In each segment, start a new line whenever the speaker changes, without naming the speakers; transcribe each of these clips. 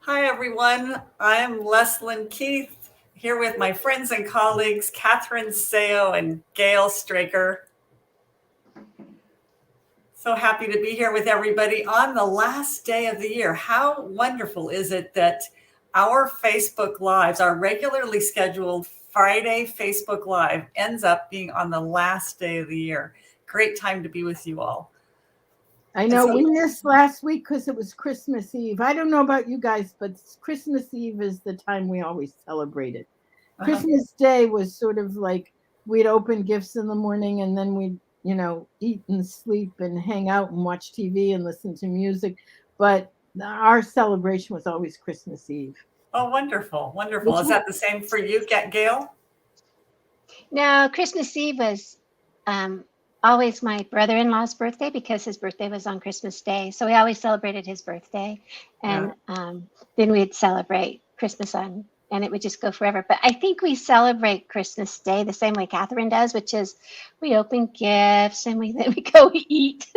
Hi, everyone. I'm Leslyn Keith here with my friends and colleagues, Catherine Seo and Gail Straker. So happy to be here with everybody on the last day of the year. How wonderful is it that our Facebook Lives, our regularly scheduled Friday Facebook Live, ends up being on the last day of the year. Great time to be with you all.
I know we missed last week because it was Christmas Eve. I don't know about you guys, but Christmas Eve is the time we always celebrate it. Christmas Day was sort of like we'd open gifts in the morning and then we'd, eat and sleep and hang out and watch TV and listen to music. But our celebration was always Christmas Eve.
Oh, wonderful. Wonderful. Is that the same for you, Gail?
No, Christmas Eve was always my brother-in-law's birthday because his birthday was on Christmas Day. So we always celebrated his birthday. And then we'd celebrate Christmas and it would just go forever. But I think we celebrate Christmas Day the same way Catherine does, which is we open gifts and then we go eat.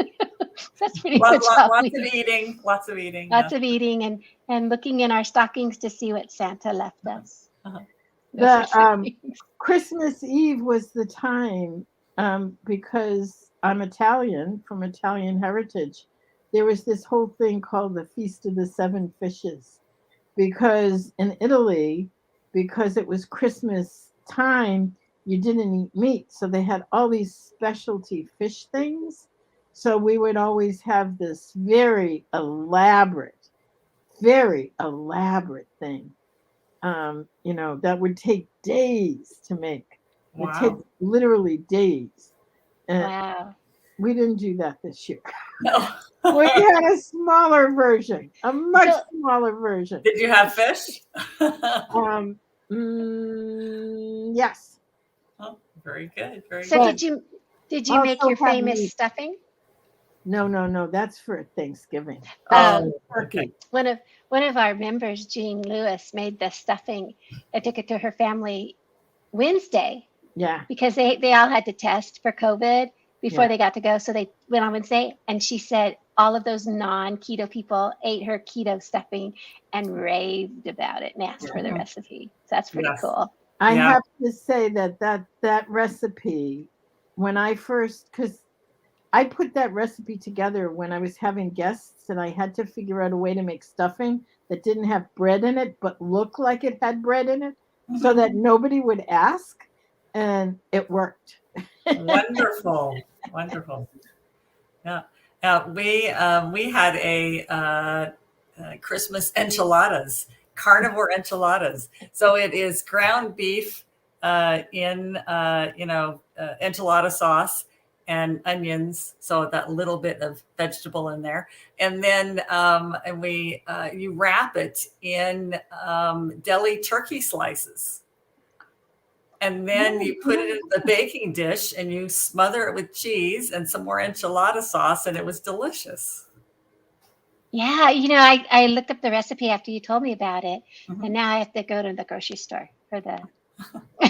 That's pretty much
lots of eating.
Lots of eating and looking in our stockings to see what Santa left us.
The Christmas Eve was the time because I'm Italian, from Italian heritage. There was this whole thing called the Feast of the Seven Fishes, because in Italy, because it was Christmas time, you didn't eat meat, so they had all these specialty fish things. So we would always have this very elaborate thing. That would take days to make. It would take literally days.
Wow.
We didn't do that this year.
No.
We had a smaller version, a much smaller version.
Did you have fish?
Yes.
Oh, very good. Very
so
good.
did you make your famous stuffing?
No. That's for Thanksgiving.
Okay.
One of our members, Jean Lewis, made the stuffing. I took it to her family Wednesday.
Yeah.
Because they all had to test for COVID before they got to go. So they went on Wednesday, and she said all of those non-keto people ate her keto stuffing and raved about it and asked for the recipe. So that's pretty cool.
I have to say that recipe, when I first, because I put that recipe together when I was having guests and I had to figure out a way to make stuffing that didn't have bread in it, but looked like it had bread in it so that nobody would ask. And it worked.
Wonderful. Yeah. We had a Christmas enchiladas, carnivore enchiladas. So it is ground beef in enchilada sauce and onions, so that little bit of vegetable in there, and then you wrap it in deli turkey slices. And then you put it in the baking dish and you smother it with cheese and some more enchilada sauce, and it was delicious.
Yeah, I looked up the recipe after you told me about it, and now I have to go to the grocery store for the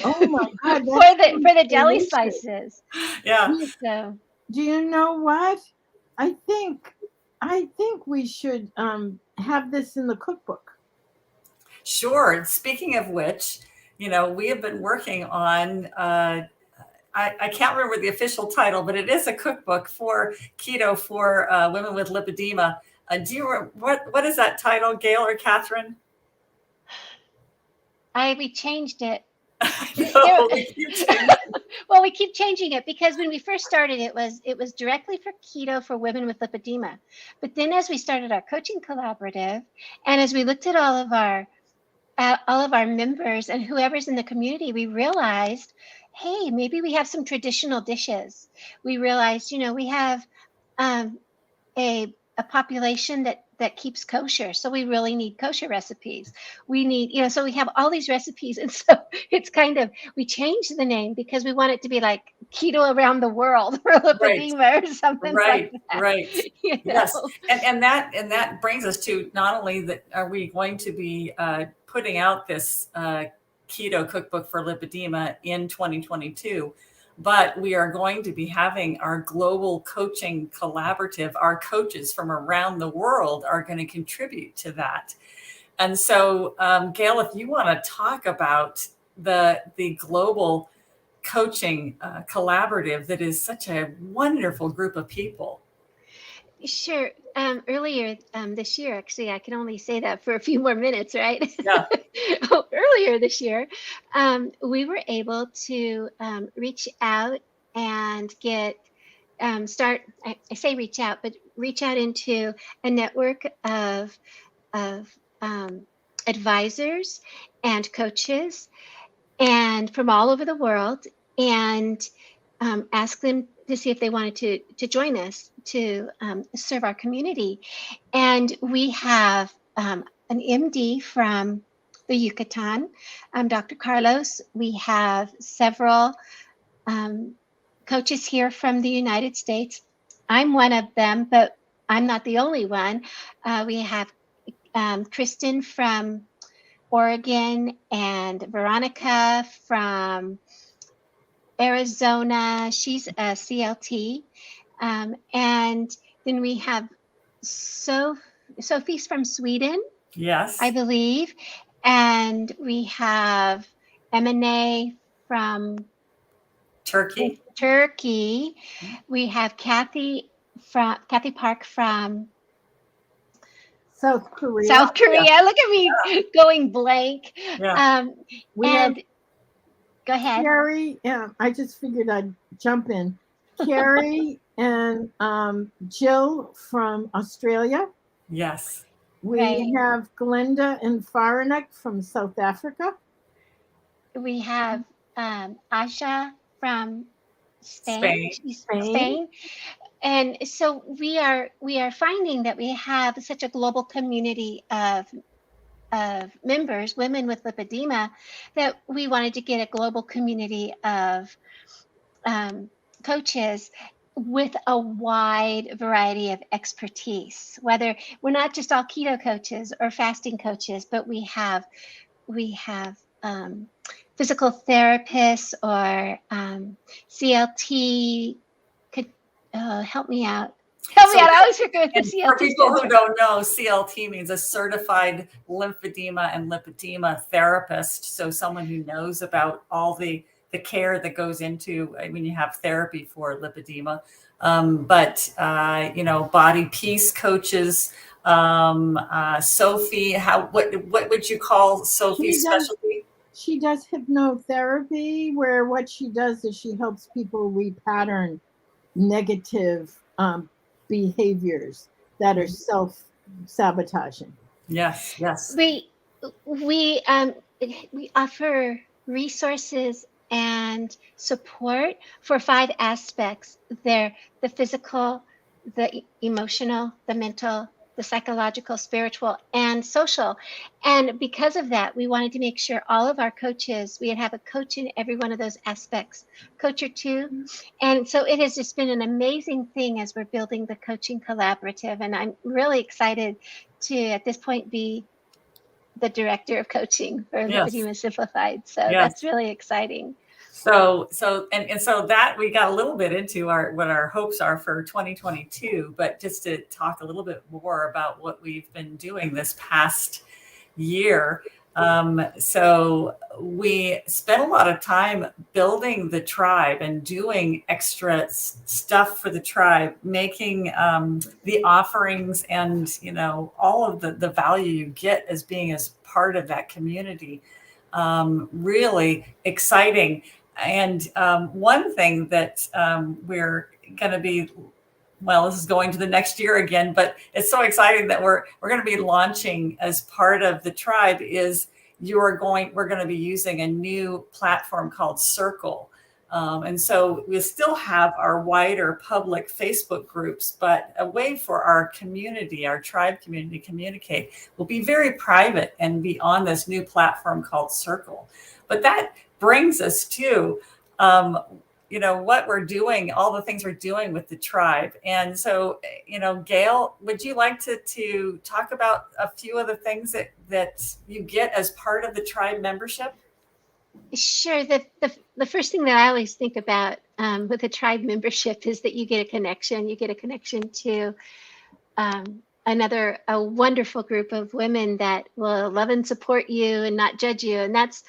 oh my God,
for the deli slices.
Yeah.
So,
do you know what? I think we should have this in the cookbook.
Sure. And speaking of which, we have been working on, I can't remember the official title, but it is a cookbook for keto for women with lipedema. Do you remember, what is that title, Gail or Catherine?
We changed it.
No,
well, we keep changing it because when we first started, it was directly for keto for women with lipedema. But then as we started our coaching collaborative, and as we looked at all of our members and whoever's in the community, we realized, hey, maybe we have some traditional dishes. We realized, we have a population that keeps kosher. So we really need kosher recipes. We need, so we have all these recipes. And so it's we changed the name because we want it to be like keto around the world for lipedema or something like that.
Right. Yes. And that brings us to not only that are we going to be putting out this keto cookbook for lipedema in 2022, but we are going to be having our global coaching collaborative. Our coaches from around the world are going to contribute to that. And so, Gail, if you want to talk about the global coaching collaborative that is such a wonderful group of people.
Sure. Earlier this year, actually, I can only say that for a few more minutes, right?
Yeah.
Earlier this year, we were able to reach out and get start. I say reach out, but reach out into a network of advisors and coaches, and from all over the world, and ask them to see if they wanted to join us to serve our community. And we have an MD from the Yucatan, Dr. Carlos. We have several coaches here from the United States. I'm one of them, but I'm not the only one. We have Kristen from Oregon and Veronica from Arizona. She's a CLT. And then we have Sophie's from Sweden,
Yes.
I believe. And we have Emine from
Turkey.
We have Kathy Park from
South Korea.
Yeah. Look at me going blank.
Yeah.
Go ahead.
Carrie, I just figured I'd jump in. Carrie and Jill from Australia.
Yes.
We have Glenda and Faranek from South Africa.
We have Asha from Spain.
Spain.
And so we are finding that we have such a global community of members, women with lipedema, that we wanted to get a global community of coaches with a wide variety of expertise. Whether we're not just all keto coaches or fasting coaches, but we have physical therapists or CLT. Help me out. I always forget what the CLT
For people
stands
who
for.
don't know, CLT means a certified lymphedema and lipedema therapist. So someone who knows about all the care that goes into when you have therapy for lipedema. Body peace coaches. Sophie, what would you call Sophie's specialty?
She does hypnotherapy, where what she does is she helps people repattern negative behaviors that are self-sabotaging.
Yes.
We offer resources and support for 5 aspects. They're the physical, the emotional, the mental, the psychological, spiritual, and social. And because of that, we wanted to make sure all of our coaches, we'd have a coach in every one of those aspects, coach or two. And so it has just been an amazing thing as we're building the coaching collaborative. And I'm really excited to, at this point, be the director of coaching for Lipedema Simplified. So that's really exciting.
So that we got a little bit into what our hopes are for 2022, but just to talk a little bit more about what we've been doing this past year. So we spent a lot of time building the tribe and doing extra stuff for the tribe, making the offerings and, all of the value you get as being as part of that community. Really exciting. And one thing that we're going to be, this is going to the next year again, but it's so exciting that we're going to be launching as part of the tribe is we're going to be using a new platform called Circle. And so we still have our wider public Facebook groups, but a way for our community, our tribe community to communicate will be very private and be on this new platform called Circle. But that brings us to, what we're doing, all the things we're doing with the tribe. And so, Gail, would you like to talk about a few of the things that you get as part of the tribe membership?
Sure. The first thing that I always think about with a tribe membership is that you get a connection. You get a connection to a a wonderful group of women that will love and support you and not judge you. And that's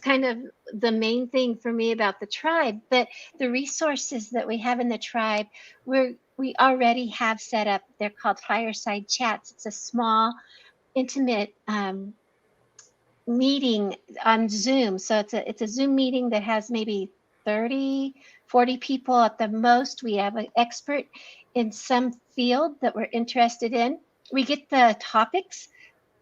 kind of the main thing for me about the tribe. But the resources that we have in the tribe, we already have set up. They're called Fireside Chats. It's a small, intimate meeting on Zoom. So it's a Zoom meeting that has maybe 30, 40 people at the most. We have an expert in some field that we're interested in. We get the topics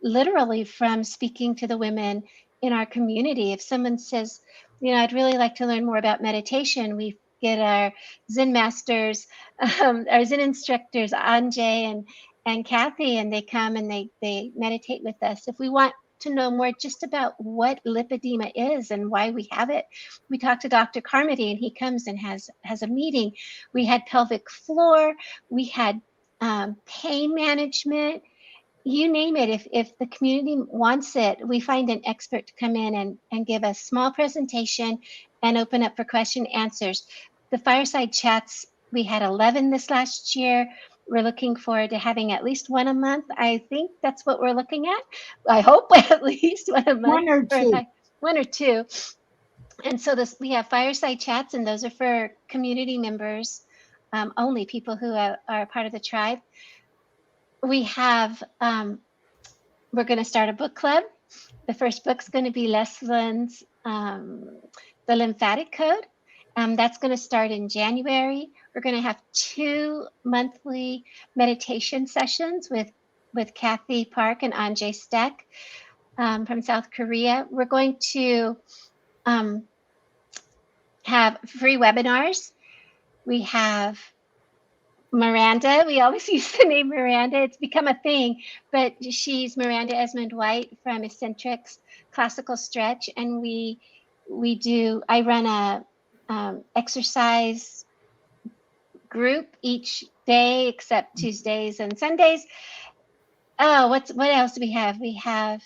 literally from speaking to the women in our community. If someone says, I'd really like to learn more about meditation, we get our Zen masters, our Zen instructors, Anjay and Kathy, and they come and they meditate with us. If we want to know more just about what lipedema is and why we have it, we talk to Dr. Carmody, and he comes and has a meeting. We had pelvic floor, we had pain management, you name it. If the community wants it, we find an expert to come in and give a small presentation and open up for question and answers. The Fireside Chats, we had 11 this last year. We're looking forward to having at least one a month. I think that's what we're looking at. I hope at least one a month. One or two. And so we have Fireside Chats, and those are for community members only, people who are part of the tribe. We have, we're going to start a book club. The first book's going to be Leslyn's The Lymphatic Code. That's going to start in January. We're going to have 2 monthly meditation sessions with Kathy Park and Anjay Steck from South Korea. We're going to have free webinars. We have Miranda. We always use the name Miranda. It's become a thing, but she's Miranda Esmond White from Eccentrics Classical Stretch, and I run a exercise group each day except Tuesdays and Sundays. Oh, what else do we have? We have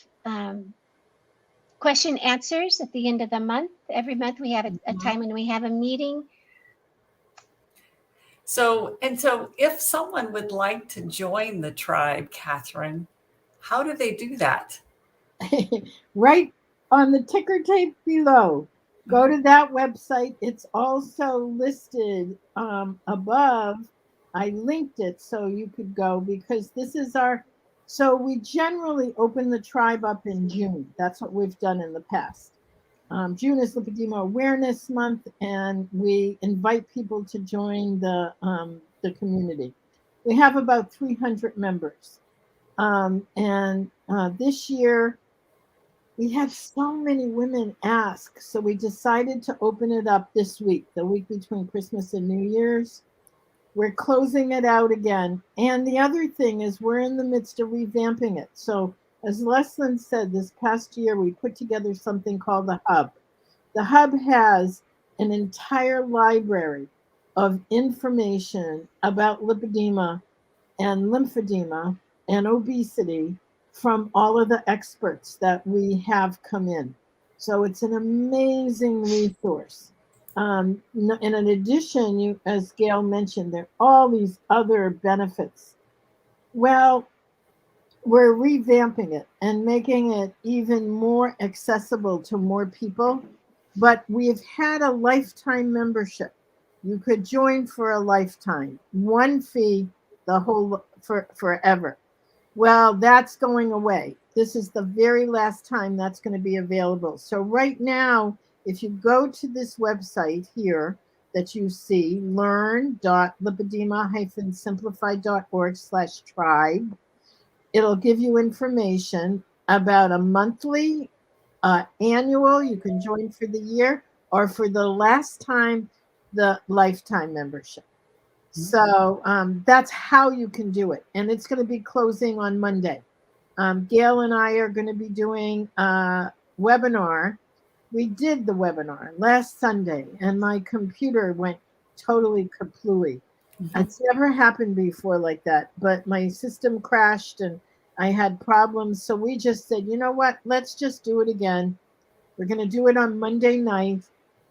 question answers at the end of the month. Every month we have a time when we have a meeting.
So if someone would like to join the tribe, Catherine, how do they do that?
Right on the ticker tape below. Go to that website. It's also listed above. I linked it so you could go, because this is so we generally open the tribe up in June. That's what we've done in the past. June is Lipedema Awareness Month, and we invite people to join the community. We have about 300 members. And this year, we had so many women ask, so we decided to open it up this week, the week between Christmas and New Year's. We're closing it out again. And the other thing is we're in the midst of revamping it. So as Leslyn said, this past year, we put together something called the Hub. The Hub has an entire library of information about lipedema and lymphedema and obesity from all of the experts that we have come in. So it's an amazing resource. And in addition, as Gail mentioned, there are all these other benefits. Well, we're revamping it and making it even more accessible to more people. But we've had a lifetime membership. You could join for a lifetime, one fee, forever. Well, that's going away. This is the very last time that's going to be available. So right now, if you go to this website here that you see, learn.lipedema-simplified.org/tribe, it'll give you information about a monthly, annual, you can join for the year, or for the last time, the lifetime membership. So that's how you can do it. And it's going to be closing on Monday. Gail and I are going to be doing a webinar. We did the webinar last Sunday, and my computer went totally kaplooey. It's never happened before like that, but my system crashed and I had problems. So we just said, you know what, let's just do it again. We're going to do it on Monday night.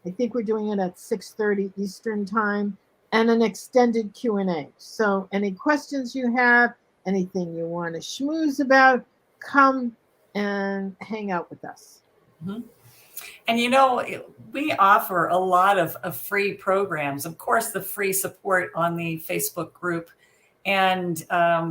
I think we're doing it at 6:30 Eastern time, and an extended Q&A. So any questions you have, anything you want to schmooze about, come and hang out with us.
Mm-hmm. And you know, we offer a lot of free programs. Of course, the free support on the Facebook group. And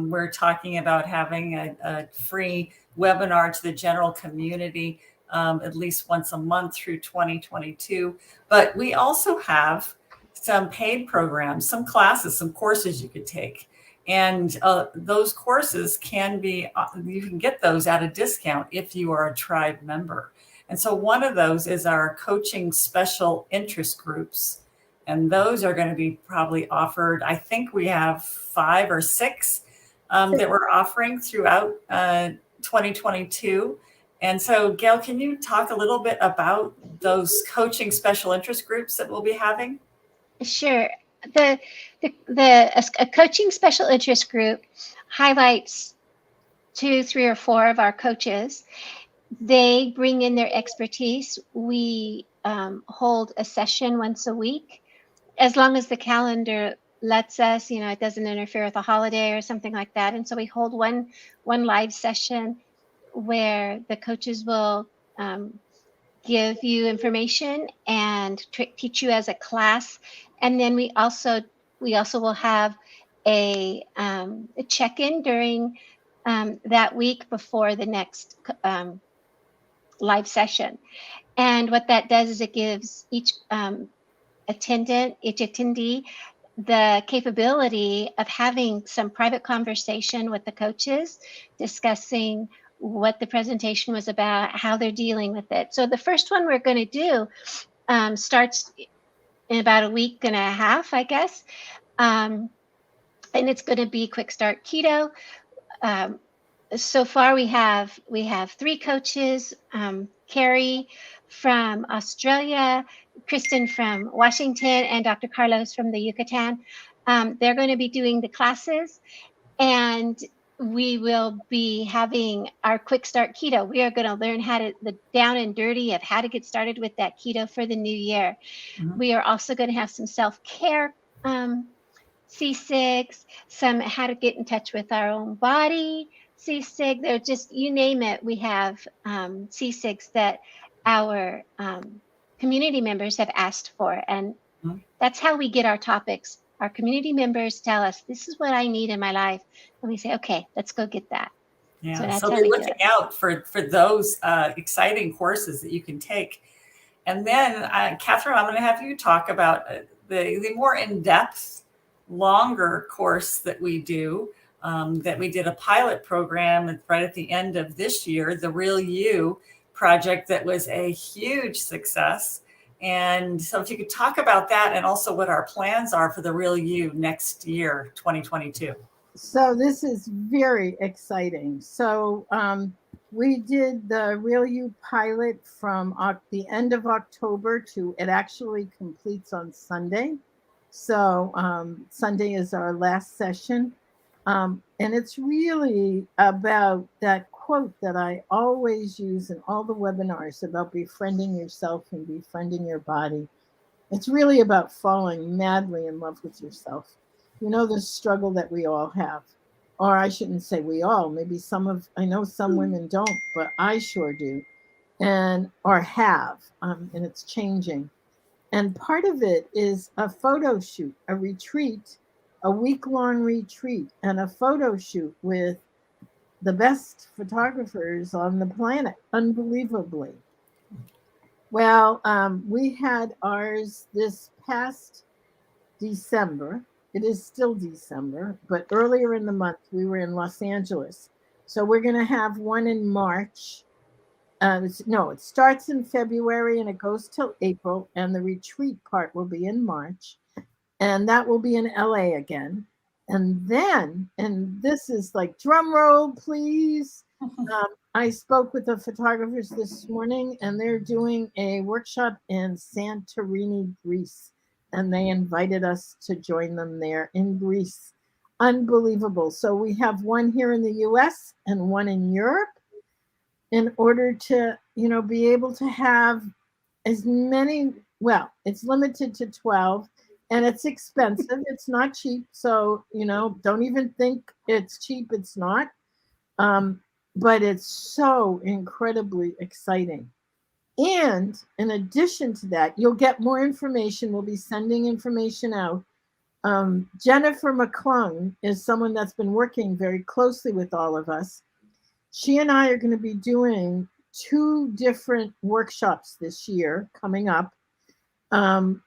we're talking about having a free webinar to the general community at least once a month through 2022. But we also have some paid programs, some classes, some courses you could take. And those courses can be, you can get those at a discount if you are a tribe member. And so one of those is our coaching special interest groups. And those are going to be probably offered. I think we have 5 or 6 that we're offering throughout 2022. And so, Gail, can you talk a little bit about those coaching special interest groups that we'll be having?
Sure. A coaching special interest group highlights 2, 3, or 4 of our coaches. They bring in their expertise. We hold a session once a week, as long as the calendar lets us, it doesn't interfere with a holiday or something like that. And so we hold one live session where the coaches will give you information and teach you as a class. And then we also will have a check-in during that week before the next live session. And what that does is it gives each attendee the capability of having some private conversation with the coaches, discussing what the presentation was about, how they're dealing with it. So the first one we're going to do starts in about a week and a half, I guess. And it's going to be Quick Start Keto. So far we have 3 coaches, Carrie from Australia, Kristen from Washington, and Dr. Carlos from the Yucatan. They're going to be doing the classes, and we will be having our Quick Start Keto. We are going to learn the down and dirty of how to get started with that keto for the new year. Mm-hmm. We are also going to have some self-care C6, some how to get in touch with our own body C6. They're just, you name it, we have C6 that our community members have asked for. And that's how we get our topics. Our community members tell us, this is what I need in my life. And we say, okay, let's go get that.
Yeah, so be looking out for those exciting courses that you can take. And then, Catherine, I'm going to have you talk about the more in-depth, longer course that we do, that we did a pilot program right at the end of this year, the Real You project that was a huge success. And so if you could talk about that and also what our plans are for the Real You next year, 2022.
So this is very exciting. So we did the Real You pilot from the end of October to, it actually completes on Sunday. So Sunday is our last session. And it's really about that quote that I always use in all the webinars about befriending yourself and befriending your body. It's really about falling madly in love with yourself. You know, the struggle that we all have, or I shouldn't say we all, maybe I know some women don't, but I sure do, or have, and it's changing. And part of it is a photo shoot, a retreat, a week-long retreat, and a photo shoot with the best photographers on the planet, unbelievably. Well, we had ours this past December. It is still December, but earlier in the month, we were in Los Angeles. So we're going to have one in March. It starts in February and it goes till April, and the retreat part will be in March, and that will be in LA again. And then, and this is like drum roll, please. I spoke with the photographers this morning, and they're doing a workshop in Santorini, Greece, and they invited us to join them there in Greece. Unbelievable. So we have one here in the US and one in Europe, in order to, be able to have as many, well, it's limited to 12, and it's expensive. It's not cheap. So, don't even think it's cheap. It's not. But it's so incredibly exciting. And in addition to that, you'll get more information. We'll be sending information out. Jennifer McClung is someone that's been working very closely with all of us. She and I are going to be doing 2 different workshops this year coming up. The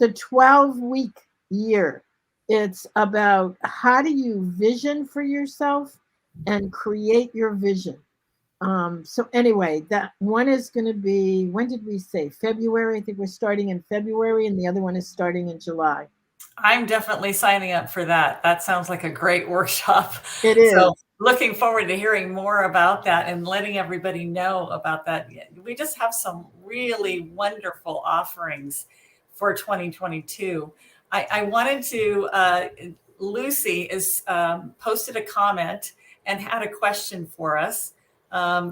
12-week year, it's about how do you vision for yourself and create your vision. So anyway, that one is going to be, when did we say? February. I think we're starting in February, and the other one is starting in July.
I'm definitely signing up for that. That sounds like a great workshop.
It is.
So looking forward to hearing more about that and letting everybody know about that. We just have some really wonderful offerings for 2022. I wanted to, Lucy is posted a comment and had a question for us.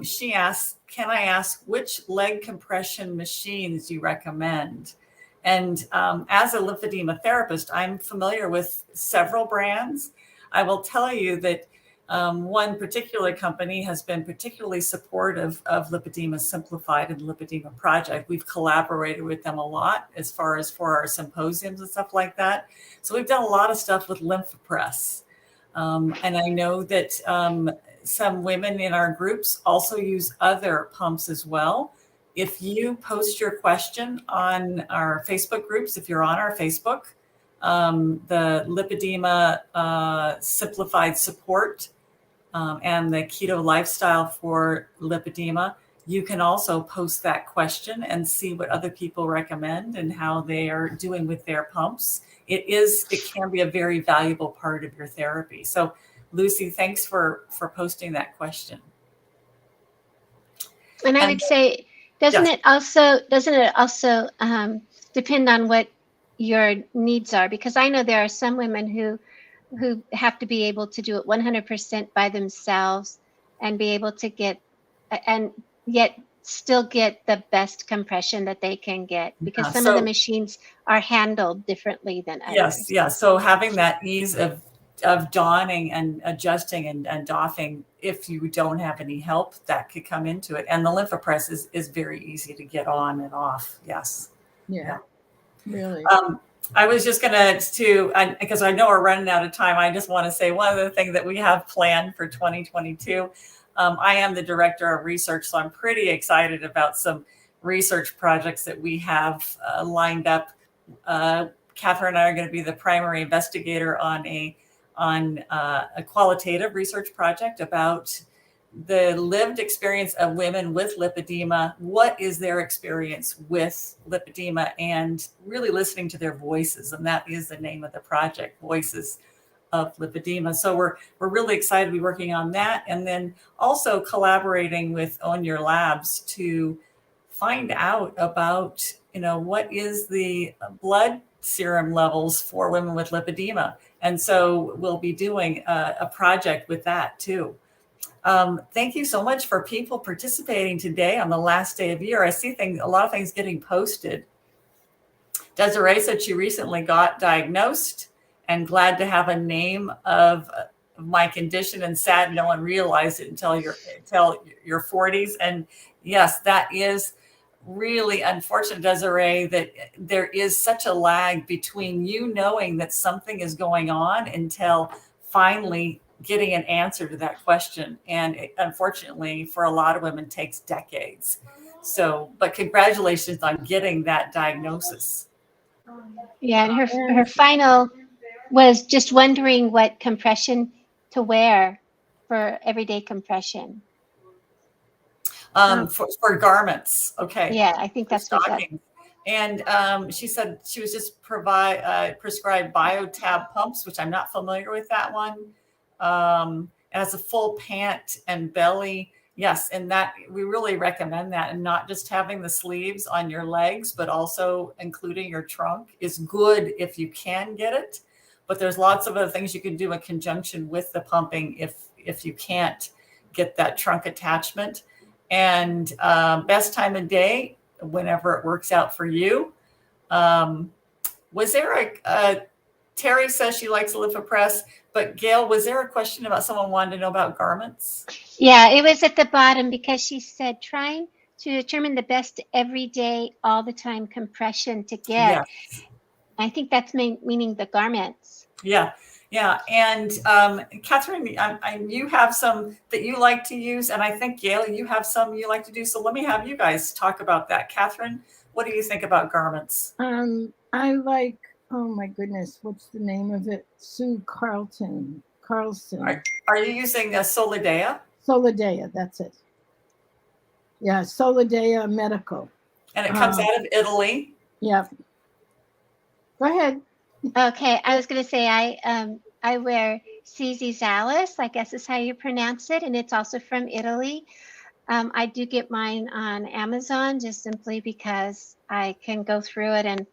She asked, can I ask which leg compression machines you recommend? And as a lymphedema therapist, I'm familiar with several brands. I will tell you that one particular company has been particularly supportive of Lipedema Simplified and the Lipedema Project. We've collaborated with them a lot as far as for our symposiums and stuff like that. So we've done a lot of stuff with LympHpress. And I know that some women in our groups also use other pumps as well. If you post your question on our Facebook groups, if you're on our Facebook, the Lipedema Simplified Support and the Keto Lifestyle for Lipedema, you can also post that question and see what other people recommend and how they are doing with their pumps. It can be a very valuable part of your therapy. So Lucy, thanks for posting that question.
And I would say, doesn't it also depend on what your needs are? Because I know there are some women who have to be able to do it 100% by themselves and be able to get, and yet still get the best compression that they can get, because some of the machines are handled differently than others.
Yes. So having that ease of donning and adjusting and doffing, if you don't have any help, that could come into it. And the Lymphpress is very easy to get on and off. Yes.
Yeah. Really.
I was just because I know we're running out of time, I just want to say one of the things that we have planned for 2022. I am the director of research, so I'm pretty excited about some research projects that we have lined up. Catherine and I are going to be the primary investigator on a qualitative research project about the lived experience of women with lipedema. What is their experience with lipedema, and really listening to their voices. And that is the name of the project, Voices of Lipedema. So we're really excited to be working on that. And then also collaborating with Own Your Labs to find out about, what is the blood serum levels for women with lipedema. And so we'll be doing a project with that too. Thank you so much for people participating today on the last day of year. I see a lot of things getting posted. Desiree said she recently got diagnosed and glad to have a name of my condition, and sad no one realized it until your 40s. And yes, that is really unfortunate, Desiree, that there is such a lag between you knowing that something is going on until finally getting an answer to that question. And unfortunately, for a lot of women, takes decades. So, but congratulations on getting that diagnosis.
Yeah, and her final was just wondering what compression to wear for everyday compression.
For garments. Okay.
Yeah, I think that's what that.
And she said she was just prescribed BioTab pumps, which I'm not familiar with that one. It has a full pant and belly. Yes, and that we really recommend that, and not just having the sleeves on your legs, but also including your trunk is good if you can get it. But there's lots of other things you can do in conjunction with the pumping if you can't get that trunk attachment. And best time of day, whenever it works out for you. Was there Terry says she likes LipiPress, but Gail, was there a question about someone wanted to know about garments?
Yeah, it was at the bottom because she said trying to determine the best everyday, all the time compression to get.
Yes.
I think that's meaning the garments.
Yeah. Yeah. And Catherine, you have some that you like to use. And I think, Gail, you have some you like to do. So let me have you guys talk about that. Catherine, what do you think about garments?
I like, oh my goodness, what's the name of it? Sue Carlson.
Are you using a Solidea?
Solidea, that's it. Yeah, Solidea Medical.
And it comes out of Italy.
Yep. Go ahead.
Okay, I was going to say I wear CZ Zalis, I guess is how you pronounce it, and it's also from Italy. I do get mine on Amazon just simply because I can go through it and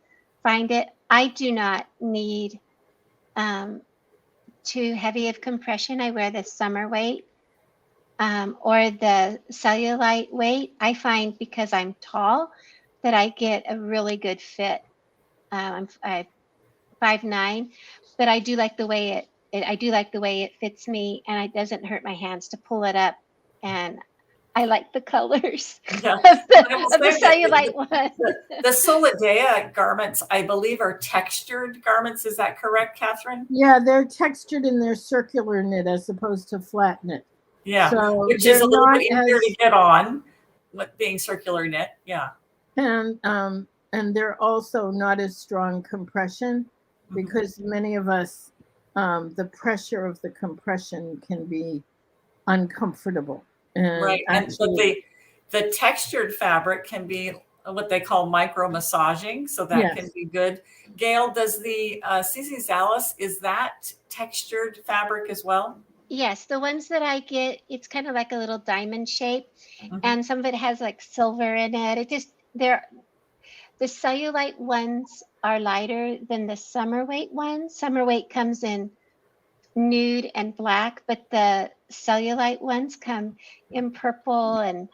find it. I do not need too heavy of compression. I wear the summer weight or the cellulite weight. I find because I'm tall that I get a really good fit. I'm 5'9", but I do like the way it fits me, and it doesn't hurt my hands to pull it up. And I like the colors of the cellulite one.
The Solidea garments, I believe, are textured garments. Is that correct, Catherine?
Yeah, they're textured in their circular knit as opposed to flat knit.
Yeah,
so
which is a little bit easier to get on with being circular knit. Yeah.
And they're also not as strong compression because many of us, the pressure of the compression can be uncomfortable.
Right, but the textured fabric can be what they call micro massaging, so that can be good. Gail, does the CZ Zalis, is that textured fabric as well?
Yes, the ones that I get, it's kind of like a little diamond shape, and some of it has like silver in it. The cellulite ones are lighter than the summer weight ones. Summer weight comes in nude and black, but the cellulite ones come in purple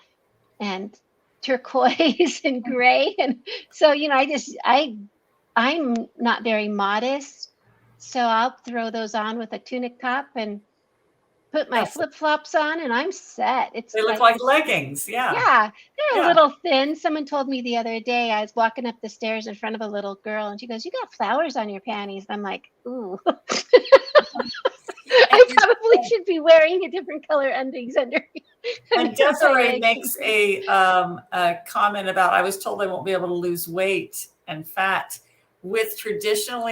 and turquoise and gray. And so, I'm not very modest, so I'll throw those on with a tunic top and put my flip-flops on, and I'm set.
They look like leggings.
Yeah, they're a little thin. Someone told me the other day, I was walking up the stairs in front of a little girl, and she goes, "You got flowers on your panties." I'm like, ooh. I probably should be wearing a different color undies under.
And Desiree makes a comment about, I was told I won't be able to lose weight and fat with traditional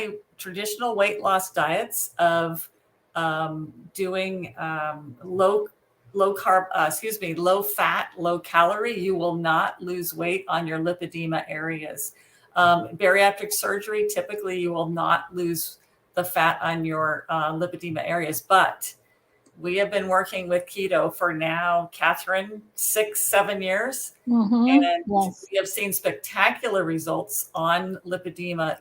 weight loss diets of doing low fat, low calorie. You will not lose weight on your lipedema areas. Bariatric surgery, typically you will not lose the fat on your lipedema areas, but we have been working with keto for now, Catherine, 6-7 years. And we have seen spectacular results on lipedema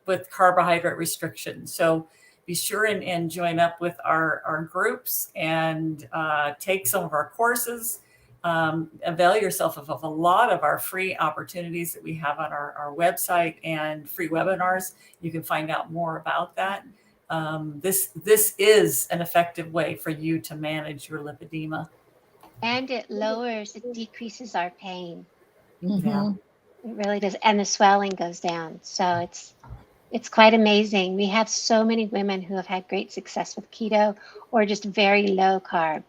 with carbohydrate restriction. So be sure and join up with our groups and take some of our courses. Avail yourself of a lot of our free opportunities that we have on our website and free webinars. You can find out more about that. This is an effective way for you to manage your lipedema.
And it decreases our pain.
Yeah.
It really does. And the swelling goes down. So it's quite amazing. We have so many women who have had great success with keto or just very low carb.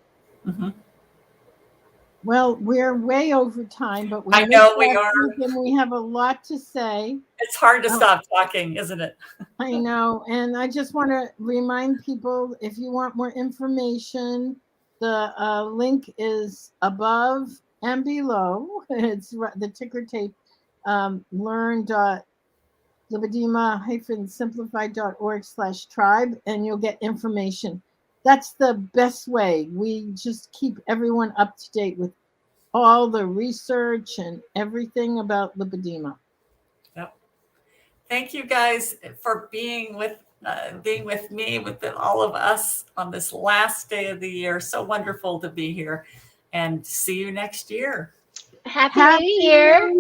Well, we're way over time, but
I know we are.
And we have a lot to say.
It's hard to stop talking, isn't it?
I know. And I just want to remind people, if you want more information, the link is above and below. It's the ticker tape, learn.lipedema-simplified.org/tribe, and you'll get information. That's the best way. We just keep everyone up to date with all the research and everything about lipedema.
Yep. Thank you guys for being with me, with all of us on this last day of the year. So wonderful to be here, and see you next year.
Happy New Year.